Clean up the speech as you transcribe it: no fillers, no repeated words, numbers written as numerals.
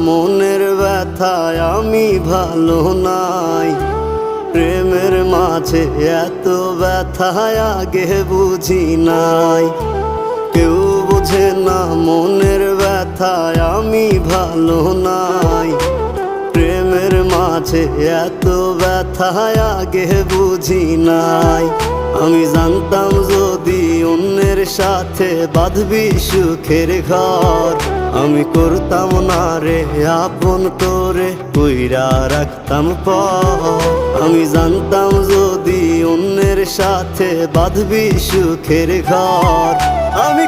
মনের ব্যথায় আমি ভালো নাই। প্রেমের মাঝে এত ব্যথায় আগে বুঝি নাই। কেউ বোঝে না মনের ব্যথায় আমি ভালো নাই। প্রেমের মাঝে এত ব্যথায় আগে বুঝি নাই। আমি জানতাম যদি অন্যের সাথে বাঁধবি সুখের ঘর, আমি করতাম না রে আপন করে কইরা রাখতাম পর। আমি জানতাম যদি অন্যের সাথে বাঁধবি সুখের ঘর, আমি